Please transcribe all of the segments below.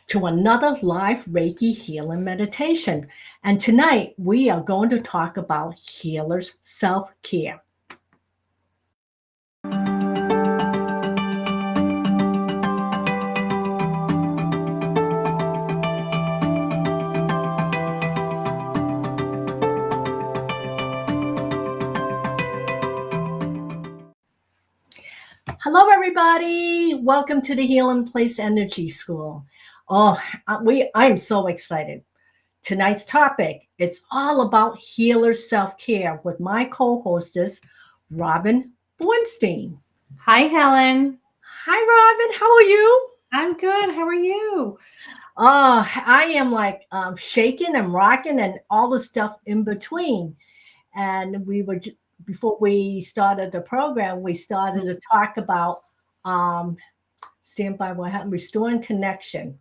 to another live Reiki Healing Meditation. And tonight we are going to talk about Healers Self Care. Hello, everybody. Welcome to the Healing Place Energy School. I'm so excited. Tonight's topic, it's all about healer self-care with my co-hostess, Robin Bornstein. Hi, Helen. Hi, Robin. How are you? I'm good. How are you? I am like shaking and rocking and all the stuff in between. And before we started the program, we started to talk about stand by what happened, restoring connection.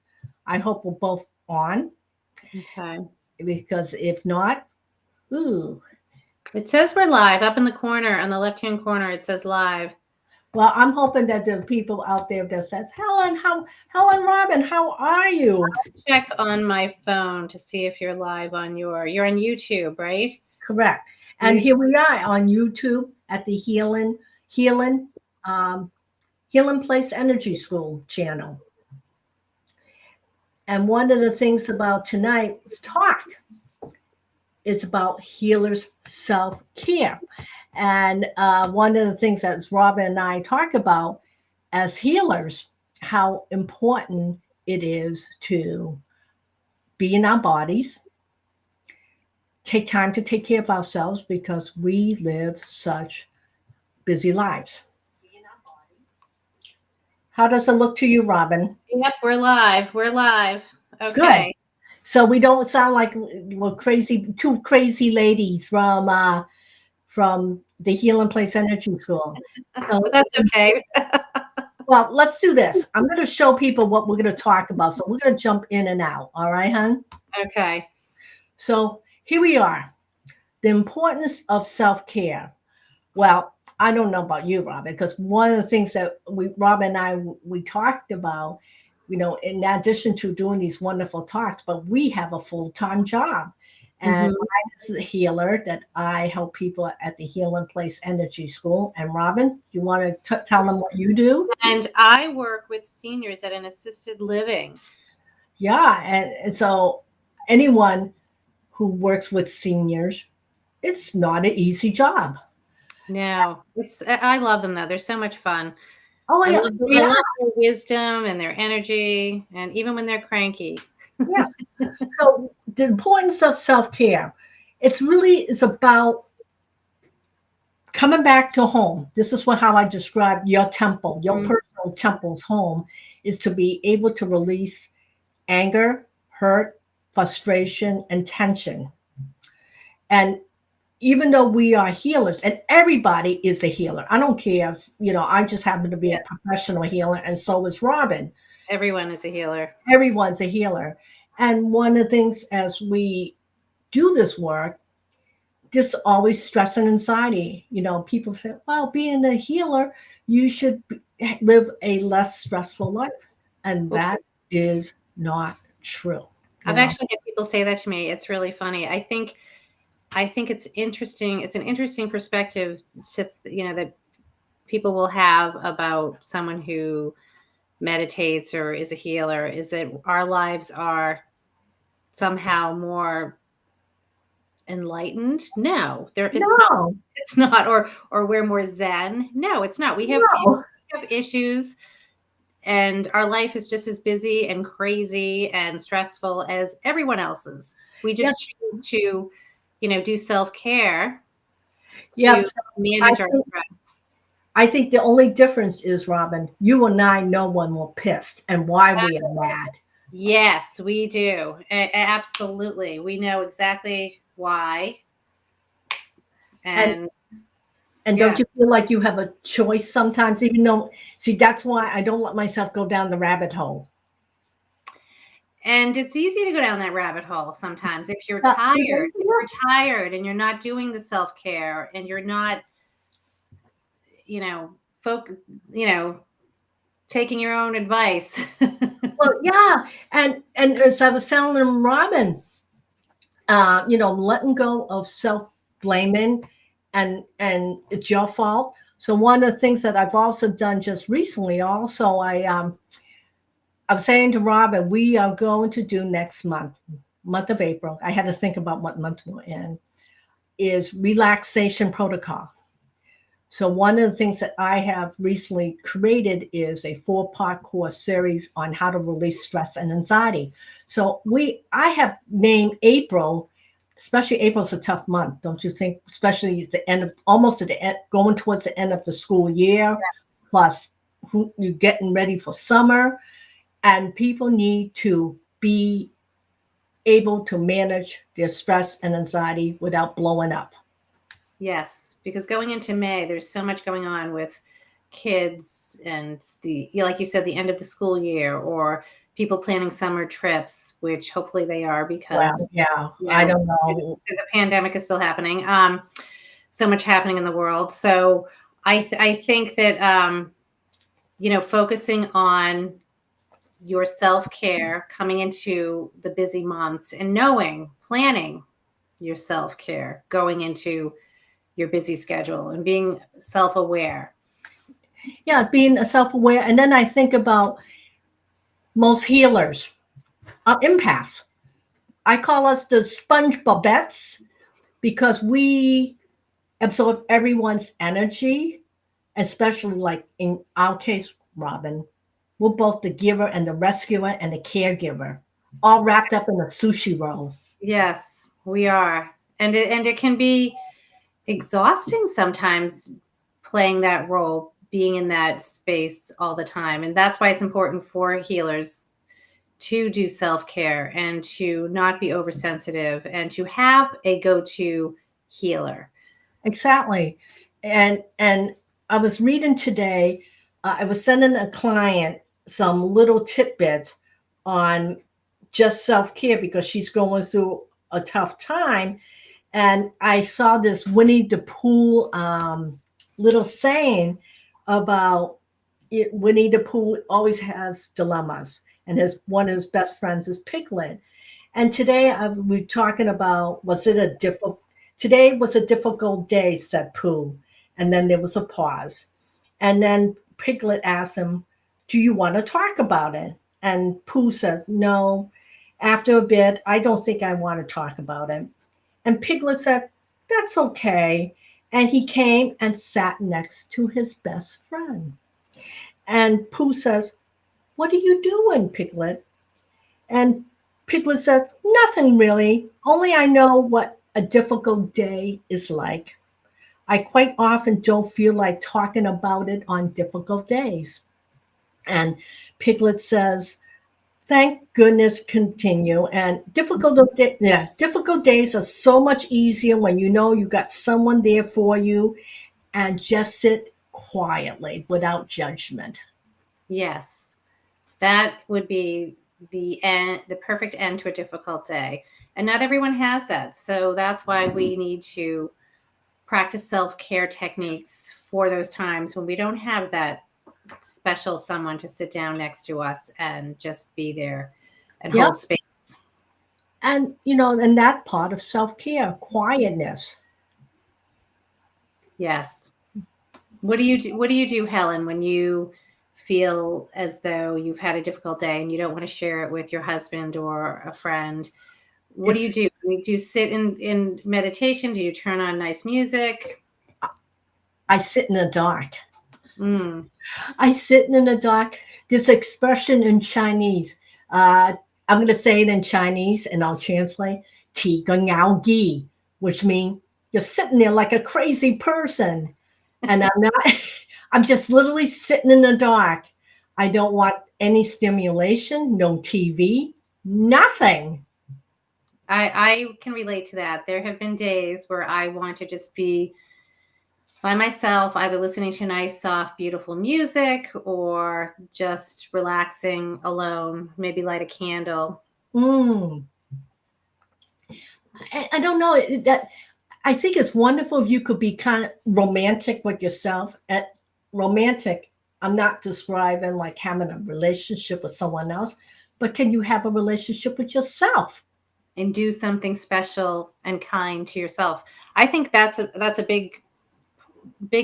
I hope we're both on. Okay. Because if not, ooh. It says we're live up in the corner, on the left-hand corner. It says live. Well, I'm hoping that the people out there that says, Helen, Robin, how are you? I'll check on my phone to see if you're live on you're on YouTube, right? Correct. And here we are on YouTube at the Healing Place Energy School channel. And one of the things about tonight's talk is about healers' self-care. And one of the things that Robin and I talk about as healers, how important it is to be in our bodies, take time to take care of ourselves because we live such busy lives. How does it look to you, Robin? Yep, we're live. We're live. Okay. Good. So we don't sound like we're two crazy ladies from the Healing Place Energy School. So that's okay. Well, let's do this. I'm going to show people what we're going to talk about. So we're going to jump in and out. All right, hon? Okay. So here we are. The importance of self-care. Well, I don't know about you, Robin, because one of the things that Robin and I talked about, in addition to doing these wonderful talks, but we have a full-time job. And I'm a healer that I help people at the Healing Place Energy School. And Robin, you want to tell them what you do? And I work with seniors at an assisted living. Yeah. And so anyone who works with seniors, it's not an easy job. No, I love them though. They're so much fun. Oh, I love their wisdom and their energy, and even when they're cranky. Yeah. So the importance of self-care, it's about coming back to home. This is how I describe your temple, your personal temple's home, is to be able to release anger, hurt, frustration, and tension. And even though we are healers, and everybody is a healer, I don't care. I just happen to be a professional healer, and so is Robin. Everyone is a healer. Everyone's a healer. And one of the things as we do this work, just always stress and anxiety. People say, well, being a healer, you should live a less stressful life. And that is not true. I've actually had people say that to me. It's really funny. I think it's interesting. It's an interesting perspective that people will have about someone who meditates or is a healer, is that our lives are somehow more enlightened. No, it's not, or we're more zen. No, it's not. We have issues, and our life is just as busy and crazy and stressful as everyone else's. We just choose to do self-care to manage our stress. I think the only difference is, Robin, you and I know when we're pissed and why we are mad. Yes, we do. Absolutely. We know exactly why. And don't you feel like you have a choice sometimes, even though, that's why I don't let myself go down the rabbit hole. And it's easy to go down that rabbit hole sometimes if you're tired and you're not doing the self-care and you're not, taking your own advice. Well, yeah. And as I was telling them, Robin, letting go of self-blaming and it's your fault. So one of the things that I've also done just recently, also I'm saying to Robin, we are going to do next month of April. I had to think about what month we're in, is relaxation protocol. So one of the things that I have recently created is a 4-part course series on how to release stress and anxiety. So I have named April, especially April's a tough month, don't you think? Especially at the end of, almost at the end, going towards the end of the school year, plus you're getting ready for summer, and people need to be able to manage their stress and anxiety without blowing up. Yes, because going into May, there's so much going on with kids and like you said, the end of the school year, or people planning summer trips, which hopefully they are, because I don't know. The pandemic is still happening. So much happening in the world. So I think that, focusing on your self-care coming into the busy months and planning your self-care going into your busy schedule and being self-aware. Yeah, being self-aware. And then I think about most healers are empaths. I call us the sponge bobettes because we absorb everyone's energy, especially like in our case, Robin, we're both the giver and the rescuer and the caregiver, all wrapped up in a sushi roll. Yes, we are. And it can be exhausting sometimes playing that role, being in that space all the time. And that's why it's important for healers to do self-care and to not be oversensitive and to have a go-to healer. Exactly. And I was reading today, I was sending a client some little tidbits on just self-care because she's going through a tough time. And I saw this Winnie the Pooh little saying about Winnie the Pooh always has dilemmas, and one of his best friends is Piglet. And today we're talking about, today was a difficult day, said Pooh. And then there was a pause. And then Piglet asked him, do you want to talk about it? And Pooh says, no. After a bit, I don't think I want to talk about it. And Piglet said, that's okay. And he came and sat next to his best friend. And Pooh says, what are you doing, Piglet? And Piglet said, nothing really, only I know what a difficult day is like. I quite often don't feel like talking about it on difficult days. And Piglet says, thank goodness, continue. And difficult days are so much easier when you know you got someone there for you, and just sit quietly without judgment. Yes, that would be the perfect end to a difficult day. And not everyone has that. So that's why we need to practice self-care techniques for those times when we don't have that special someone to sit down next to us and just be there and hold space. And, and that part of self-care, quietness. Yes. What do you do, Helen, when you feel as though you've had a difficult day and you don't want to share it with your husband or a friend? What do you do? Do you sit in meditation? Do you turn on nice music? I sit in the dark. I sit in the dark. This expression in Chinese, I'm going to say it in Chinese and I'll translate, 提个鸟gi, which means you're sitting there like a crazy person. And I'm just literally sitting in the dark. I don't want any stimulation, no TV, nothing. I can relate to that. There have been days where I want to just be by myself, either listening to nice, soft, beautiful music or just relaxing alone, maybe light a candle. I don't know that. I think it's wonderful if you could be kind of romantic with yourself. Romantic, I'm not describing like having a relationship with someone else, but can you have a relationship with yourself? And do something special and kind to yourself. I think that's a big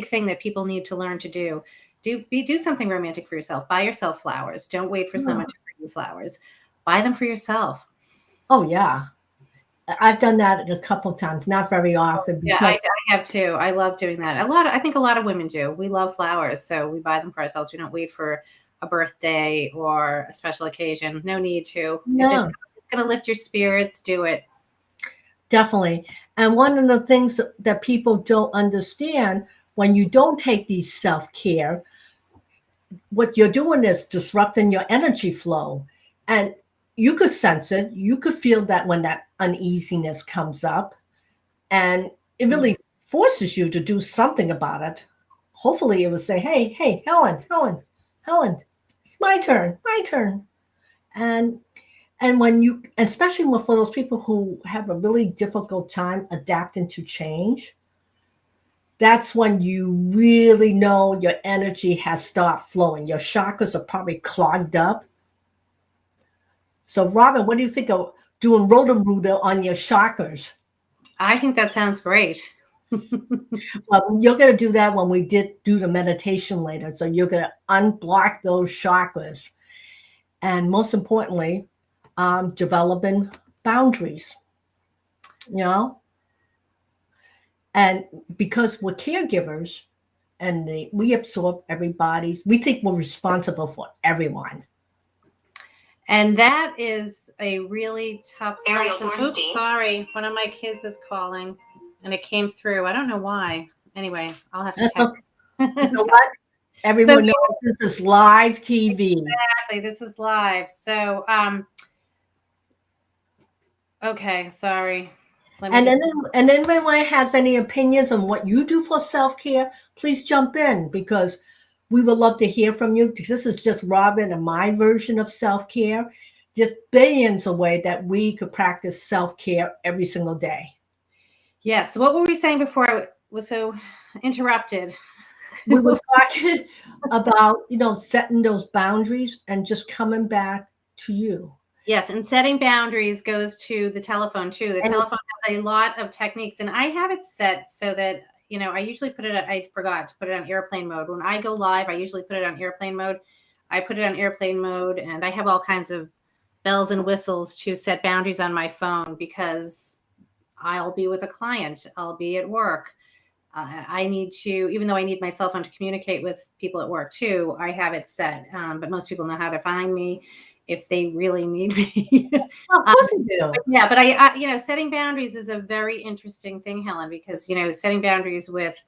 thing that people need to learn to do. Do something romantic for yourself. Buy yourself flowers. Don't wait for someone to bring you flowers. Buy them for yourself. Oh yeah. I've done that a couple times, not very often. Yeah, Because I have too. I love doing that. I think a lot of women do. We love flowers, so we buy them for ourselves. We don't wait for a birthday or a special occasion. No need to. If it's no, going to lift your spirits, do it. definitely. And one of the things that people don't understand, when you don't take these self-care, what you're doing is disrupting your energy flow. And you could sense it. You could feel that when that uneasiness comes up. And it really forces you to do something about it. Hopefully it will say, hey, Helen, it's my turn. And when you, especially for those people who have a really difficult time adapting to change, that's when you really know your energy has stopped flowing. Your chakras are probably clogged up. So, Robin, what do you think of doing Roto-Rooter on your chakras? I think that sounds great. Well, you're going to do that when we do the meditation later. So you're going to unblock those chakras. And most importantly, developing boundaries, you know? And because we're caregivers and we absorb everybody's, we think we're responsible for everyone. And that is a really tough lesson. Bornstein. Oops, sorry. One of my kids is calling and it came through. I don't know why. Anyway, I'll have to text. You know what? Everyone knows this is live TV. Exactly. This is live. So, okay, sorry. And then if anyone has any opinions on what you do for self-care, please jump in, because we would love to hear from you. Because this is just Robin and my version of self-care. Just billions of ways that we could practice self-care every single day. Yes. What were we saying before I was so interrupted? We were talking about, setting those boundaries and just coming back to you. Yes, and setting boundaries goes to the telephone too. The telephone has a lot of techniques, and I have it set so that, I usually I forgot to put it on airplane mode. When I go live, I usually put it on airplane mode. I put it on airplane mode, and I have all kinds of bells and whistles to set boundaries on my phone, because I'll be with a client, I'll be at work. I need to, even though I need my cell phone to communicate with people at work too, I have it set. But most people know how to find me if they really need me. Of course you do. Yeah, but I setting boundaries is a very interesting thing, Helen, because, setting boundaries with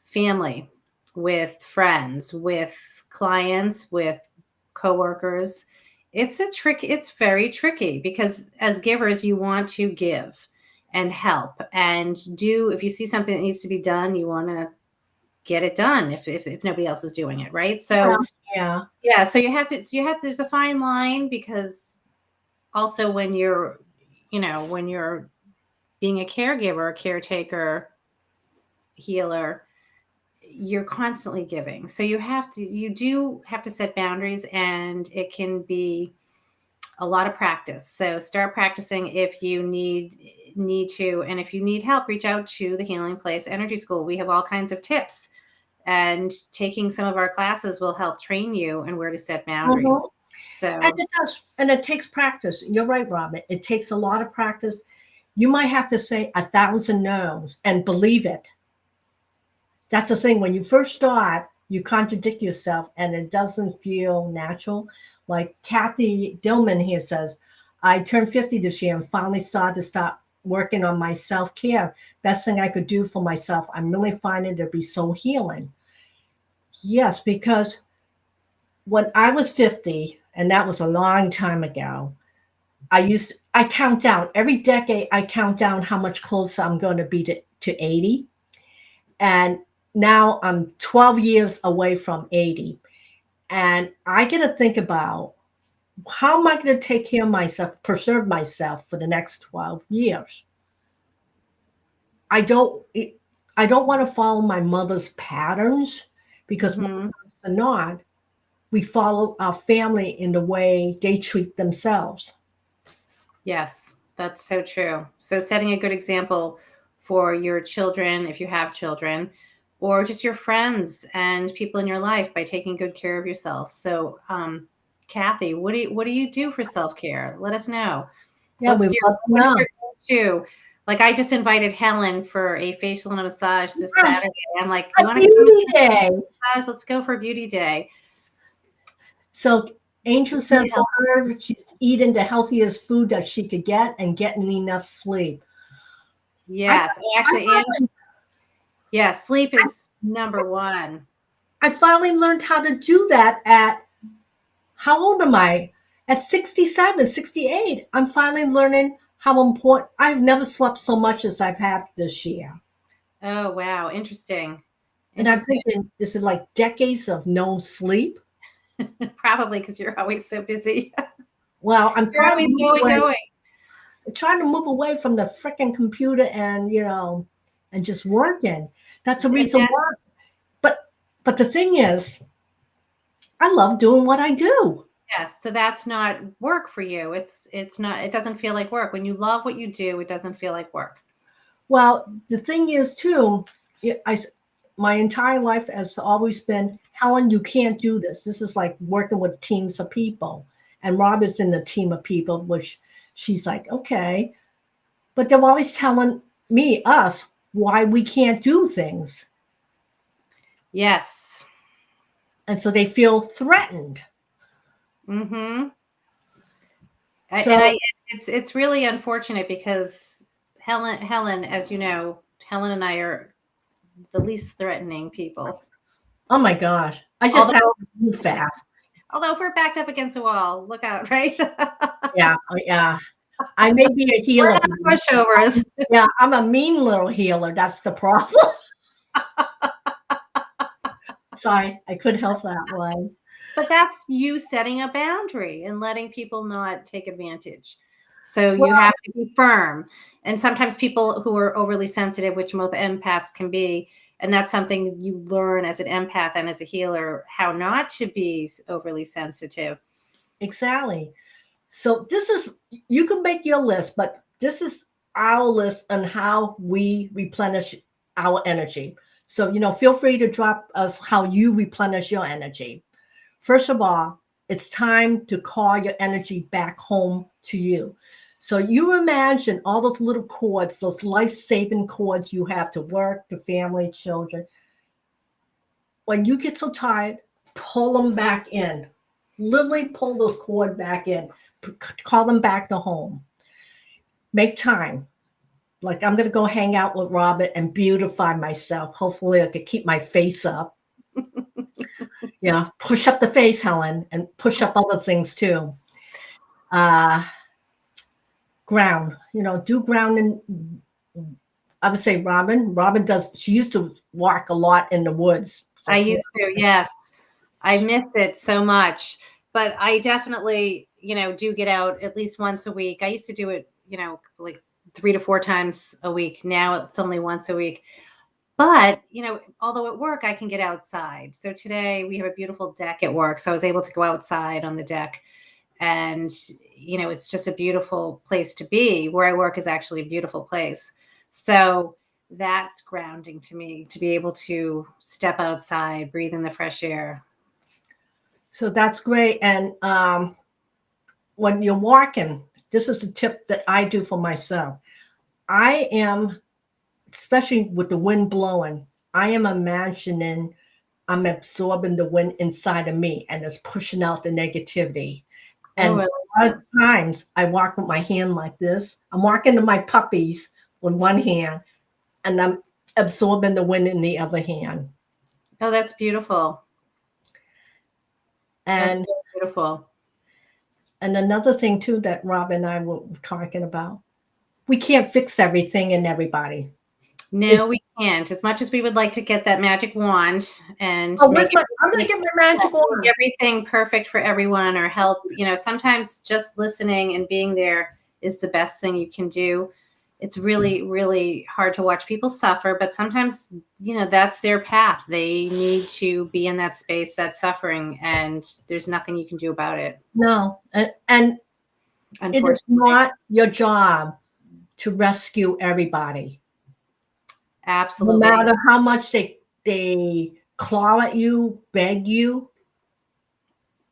family, with friends, with clients, with coworkers, it's very tricky, because as givers, you want to give and help and do. If you see something that needs to be done, you want to get it done if nobody else is doing it, right? So yeah, so you have to there's a fine line, because also when you're being a caregiver, caretaker, healer, you're constantly giving. So you do have to set boundaries, and it can be a lot of practice. So start practicing if you need to, and if you need help, reach out to the Healing Place Energy School. We have all kinds of tips, and taking some of our classes will help train you and where to set boundaries. So and it does, and it takes practice. You're right, Robin. It takes a lot of practice. You might have to say 1,000 no's and believe it. That's the thing. When you first start, you contradict yourself and it doesn't feel natural. Like Kathy Dillman here says, I turned 50 this year and finally started to start working on my self-care. Best thing I could do for myself. I'm really finding it to be so healing. Yes, because when I was 50, and that was a long time ago, I count down every decade. I count down how much closer I'm going to be to 80. And now I'm 12 years away from 80. And I get to think about, how am I going to take care of myself, preserve myself for the next 12 years? I don't want to follow my mother's patterns, because most of us are not. we follow our family in the way they treat themselves. Yes, that's so true. So setting a good example for your children, if you have children, or just your friends and people in your life by taking good care of yourself. So, Kathy, what do you do for self-care? Let us know. Yeah, we love to What is know. your go-to? Like I just invited Helen for a facial and a massage this Yes, Saturday. I'm like, a you want to come beauty day. massage? Let's go for beauty day. So Angel said Yeah. for her, she's eating the healthiest food that she could get and getting enough sleep. Yes. Actually, I, and yeah, sleep is number one. I finally learned how to do that at, how old am I? At 67, 68. I'm finally learning how important, I've never slept so much as I've had this year. Oh, wow. Interesting. And I'm Interesting. thinking, is it like decades of no sleep? Probably because you're always so busy. Well, I'm You're always going. trying to move away from the freaking computer and, and just working. That's the reason why. But the thing is, I love doing what I do. Yes. So that's not work for you. It's not, it doesn't feel like work. When you love what you do, it doesn't feel like work. Well, the thing is too, my entire life has always been, Helen, you can't do this. This is like working with teams of people. And Rob is in the team of people, which she's like, okay. But they're always telling us, why we can't do things. Yes. And so they feel threatened. Mm-hmm. So, It's really unfortunate because Helen, as you know, Helen and I are the least threatening people. oh my gosh, I just have to move fast. Although if we're backed up against a wall, look out, right? Yeah, yeah. I may be a healer. We're not pushovers. Yeah, I'm a mean little healer. That's the problem. Sorry, I couldn't help that one. But that's you setting a boundary and letting people not take advantage. So you have to be firm. And sometimes people who are overly sensitive, which most empaths can be, and that's something you learn as an empath and as a healer, how not to be overly sensitive. Exactly. So you can make your list, but this is our list on how we replenish our energy. So, feel free to drop us how you replenish your energy. First of all, it's time to call your energy back home to you. So you imagine all those little cords, those life-saving cords you have to work, to family, children. When you get so tired, pull them back in. Literally pull those cords back in. Call them back to home. Make time. Like, I'm going to go hang out with Robin and beautify myself. Hopefully I could keep my face up. Yeah, push up the face, Helen, and push up other things too. Ground, do grounding. I would say Robin she used to walk a lot in the woods. I used to, yes. I miss it so much. But I definitely, do get out at least once a week. I used to do it, like 3 to 4 times a week. Now it's only once a week. But, although at work, I can get outside. So today we have a beautiful deck at work. So I was able to go outside on the deck. And, it's just a beautiful place to be. Where I work is actually a beautiful place. So that's grounding to me, to be able to step outside, breathe in the fresh air. So that's great. And when you're walking, this is a tip that I do for myself. I am, especially with the wind blowing, I am imagining I'm absorbing the wind inside of me and it's pushing out the negativity. And a lot of times I walk with my hand like this. I'm walking to my puppies with one hand and I'm absorbing the wind in the other hand. Oh, that's beautiful. And that's beautiful. And another thing too that Rob and I were talking about, we can't fix everything and everybody. No, we can't. As much as we would like to get that magic wand and I'm going to get my magic wand. Make everything perfect for everyone or help, sometimes just listening and being there is the best thing you can do. it's really, really hard to watch people suffer, but sometimes, that's their path. They need to be in that space, that suffering, and there's nothing you can do about it. No, and it is not your job to rescue everybody. Absolutely. No matter how much they claw at you, beg you.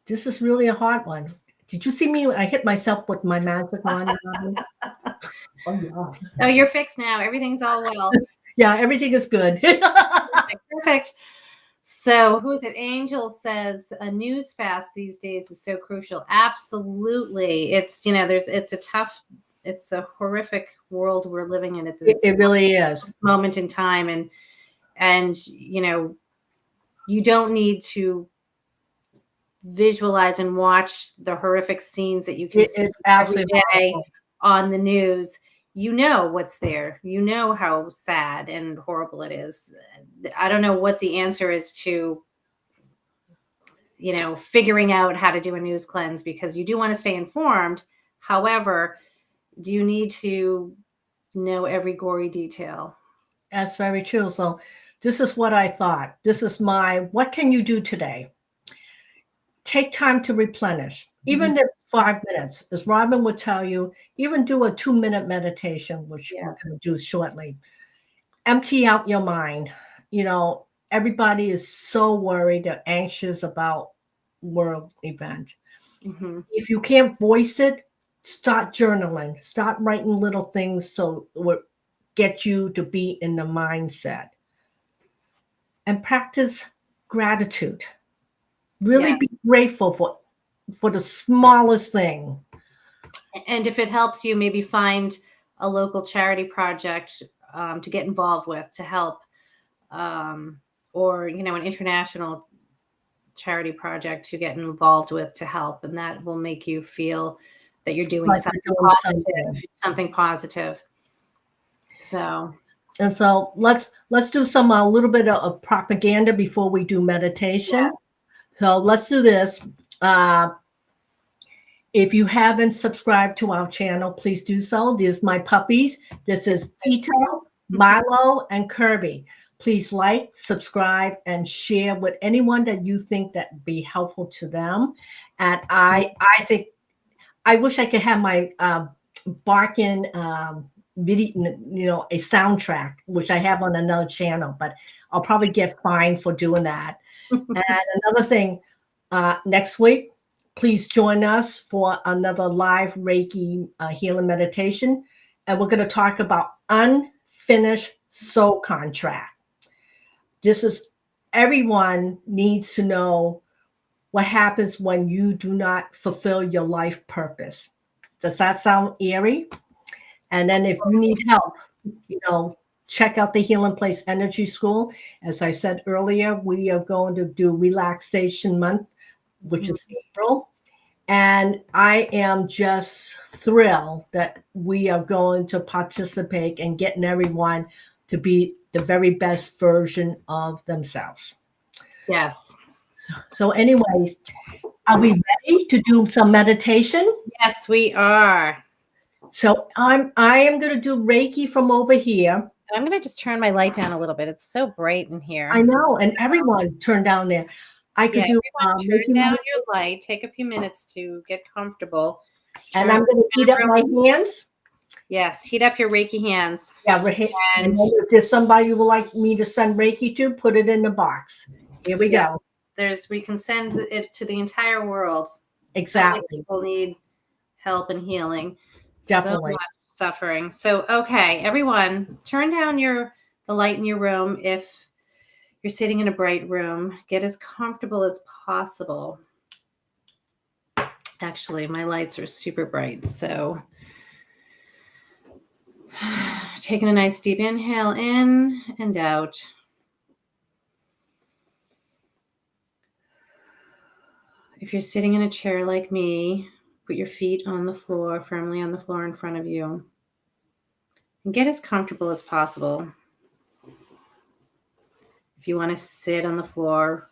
This is really a hard one. Did you see me? I hit myself with my magic wand. Oh, yeah. Oh, you're fixed now. Everything's all well. Yeah, everything is good. Perfect. So who is it? Angel says a news fast these days is so crucial. Absolutely. It's, it's a horrific world we're living in at this It really is. moment in time. And you don't need to visualize and watch the horrific scenes that you can see every day on the news. You know what's there. You know how sad and horrible it is. I don't know what the answer is to, figuring out how to do a news cleanse, because you do want to stay informed. However, do you need to know every gory detail? That's very true. So this is what I thought. This is what can you do today? Take time to replenish, even if it's 5 minutes. As Robin would tell you, even do a 2-minute meditation, which we're going to do shortly. Empty out your mind. Everybody is so worried, they're anxious about world event. If you can't voice it, start journaling, start writing little things so it will get you to be in the mindset. And practice gratitude. Really be grateful for the smallest thing. And if it helps you, maybe find a local charity project to get involved with to help, or an international charity project to get involved with to help, and that will make you feel that you're doing something positive. So let's do some a little bit of propaganda before we do meditation. Yeah. So let's do this. If you haven't subscribed to our channel, please do so. These are my puppies. This is Tito, Milo, and Kirby. Please like, subscribe, and share with anyone that you think that would be helpful to them. And I think I wish I could have my barking video, a soundtrack, which I have on another channel, but I'll probably get fined for doing that. And another thing, next week, please join us for another live Reiki healing meditation. And we're going to talk about unfinished soul contract. This is, everyone needs to know what happens when you do not fulfill your life purpose. Does that sound eerie? And then if you need help, check out the Healing Place Energy School. As I said earlier, we are going to do Relaxation Month, which is April. And I am just thrilled that we are going to participate and getting everyone to be the very best version of themselves. Yes. So anyways, are we ready to do some meditation? Yes, we are. So I am going to do Reiki from over here. I'm going to just turn my light down a little bit. It's so bright in here. I know, and everyone turn down there. I could do turn down your light. Take a few minutes to get comfortable. And I'm going to heat up my hands. Yes, heat up your Reiki hands. Yeah, and if there's somebody who would like me to send Reiki to, put it in the box. Here we go. We can send it to the entire world. Exactly. So many people need help and healing. Definitely. So much suffering. So, okay, everyone, turn down the light in your room. If you're sitting in a bright room, get as comfortable as possible. Actually, my lights are super bright. So taking a nice deep inhale in and out. If you're sitting in a chair like me, put your feet on the floor, firmly on the floor in front of you, and get as comfortable as possible. If you want to sit on the floor,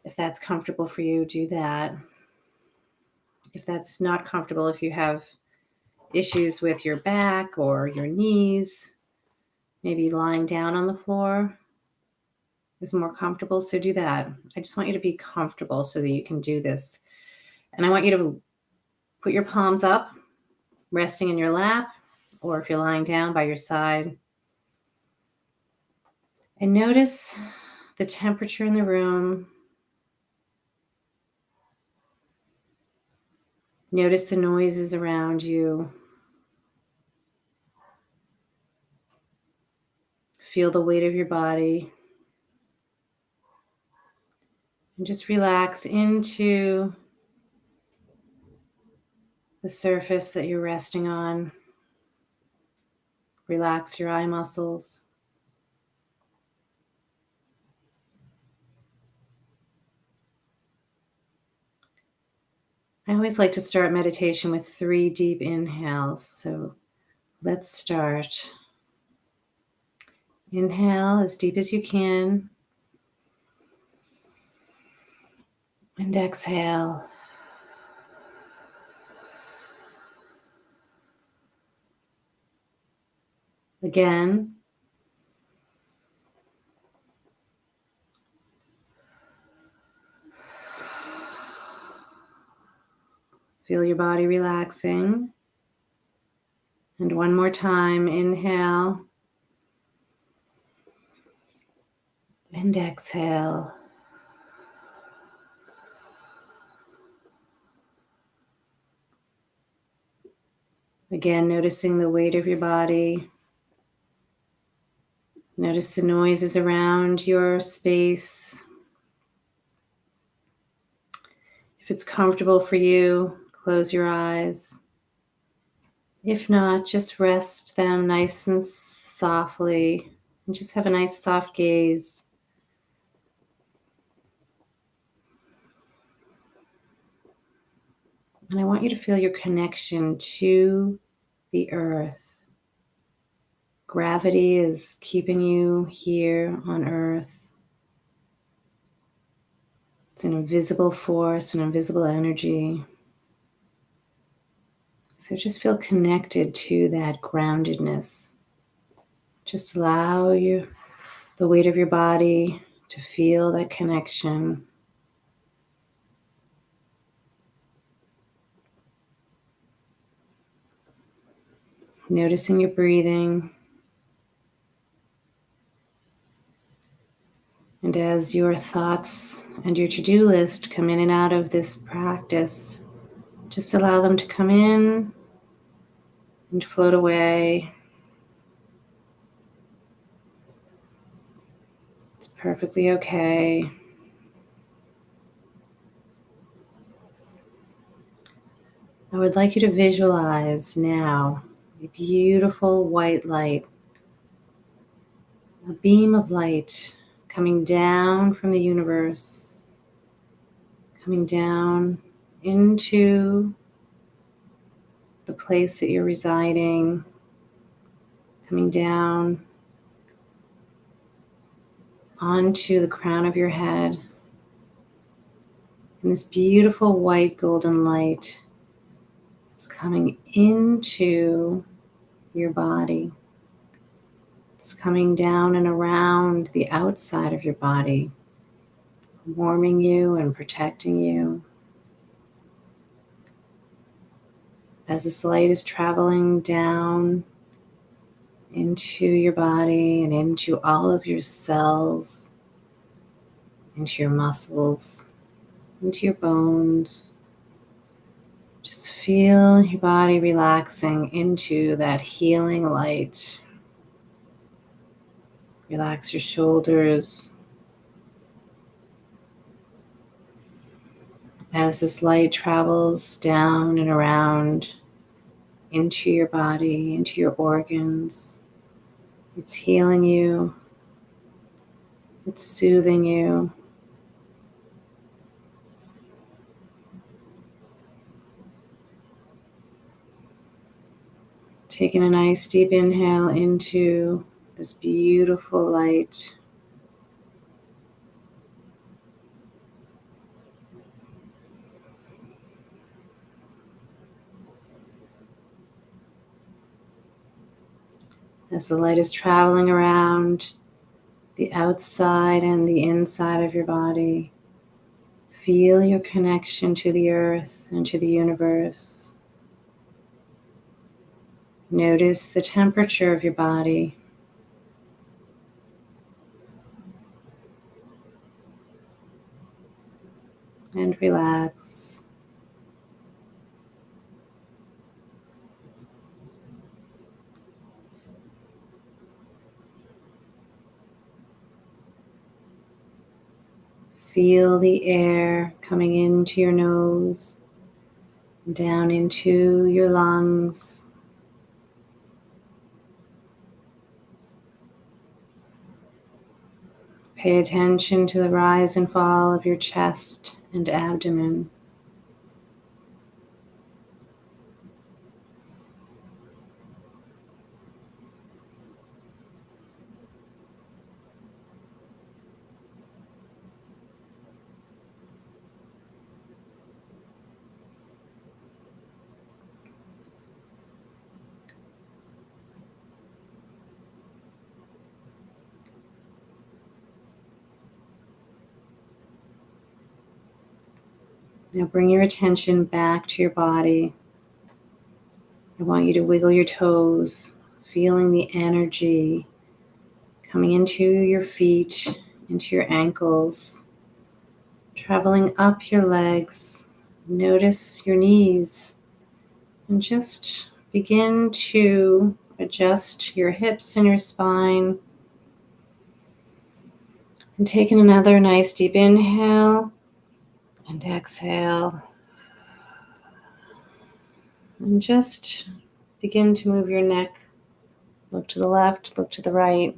if that's comfortable for you, do that. If that's not comfortable, if you have issues with your back or your knees, maybe lying down on the floor is more comfortable. So do that. I just want you to be comfortable so that you can do this. And I want you to put your palms up, resting in your lap, or if you're lying down by your side. And notice the temperature in the room. Notice the noises around you. Feel the weight of your body. And just relax into the surface that you're resting on. Relax your eye muscles. I always like to start meditation with 3 deep inhales. So let's start. Inhale as deep as you can. And exhale. Again. Feel your body relaxing. And one more time, inhale. And exhale. Again, noticing the weight of your body. Notice the noises around your space. If it's comfortable for you, close your eyes. If not, just rest them nice and softly and just have a nice soft gaze. And I want you to feel your connection to the earth. Gravity is keeping you here on earth. It's an invisible force, an invisible energy. So just feel connected to that groundedness. Just allow the weight of your body to feel that connection. Noticing your breathing. And as your thoughts and your to-do list come in and out of this practice, just allow them to come in and float away. It's perfectly okay. I would like you to visualize now a beautiful white light, a beam of light coming down from the universe, coming down into the place that you're residing, coming down onto the crown of your head. And this beautiful white golden light is coming into your body. It's coming down and around the outside of your body, warming you and protecting you. As this light is traveling down into your body and into all of your cells, into your muscles, into your bones, just feel your body relaxing into that healing light. Relax your shoulders. As this light travels down and around into your body, into your organs, it's healing you, it's soothing you. Taking a nice deep inhale into this beautiful light. As the light is traveling around the outside and the inside of your body, feel your connection to the earth and to the universe. Notice the temperature of your body. And relax. Feel the air coming into your nose, down into your lungs. Pay attention to the rise and fall of your chest and abdomen. Now bring your attention back to your body. I want you to wiggle your toes, feeling the energy coming into your feet, into your ankles, traveling up your legs. Notice your knees and just begin to adjust your hips and your spine. And take another nice deep inhale and exhale. And just begin to move your neck. Look to the left, look to the right.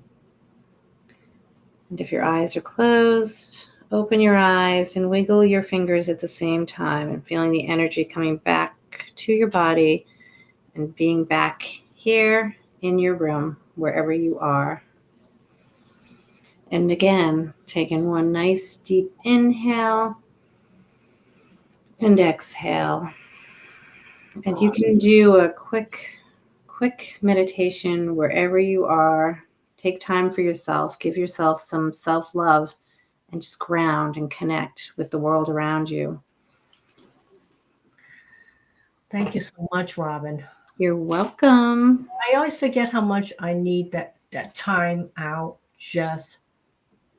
And if your eyes are closed, open your eyes and wiggle your fingers at the same time and feeling the energy coming back to your body and being back here in your room, wherever you are. And again, taking one nice deep inhale and exhale. And you can do a quick meditation wherever you are. Take time for yourself. Give yourself some self-love and just ground and connect with the world around you. Thank you so much, Robin. You're welcome. I always forget how much I need that time out. Just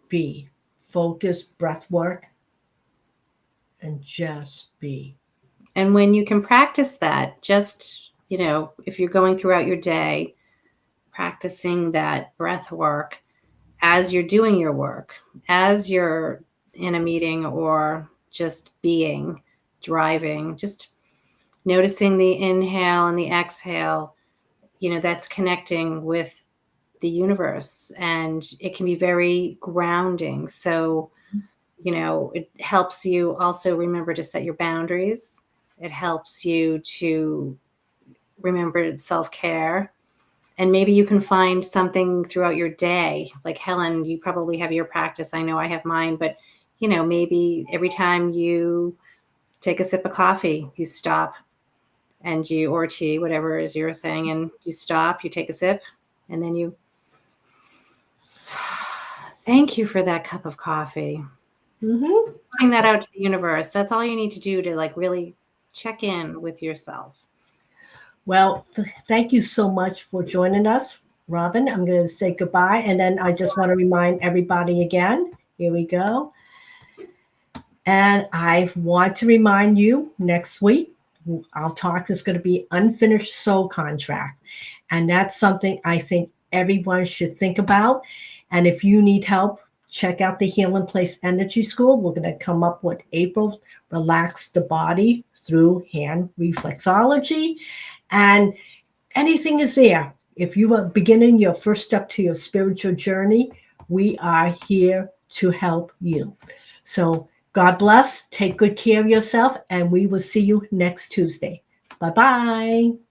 be. Focus, breath work, and just be. And when you can practice that, just, if you're going throughout your day, practicing that breath work as you're doing your work, as you're in a meeting or just being, driving, just noticing the inhale and the exhale, that's connecting with the universe, and it can be very grounding. So, it helps you also remember to set your boundaries. It helps you to remember self-care. And maybe you can find something throughout your day. Like Helen, you probably have your practice. I know I have mine, but maybe every time you take a sip of coffee, you stop or tea, whatever is your thing, and you stop, you take a sip, and then you thank you for that cup of coffee. Putting that out to the universe. That's all you need to do to really check in with yourself. Well, thank you so much for joining us, Robin. I'm going to say goodbye. And then I just want to remind everybody again, here we go. And I want to remind you next week, our talk is going to be unfinished soul contract. And that's something I think everyone should think about. And if you need help, check out the Healing Place Energy School. We're going to come up with April, Relax the Body through hand reflexology. And anything is there. If you are beginning your first step to your spiritual journey, we are here to help you. So God bless. Take good care of yourself, and we will see you next Tuesday. Bye-bye.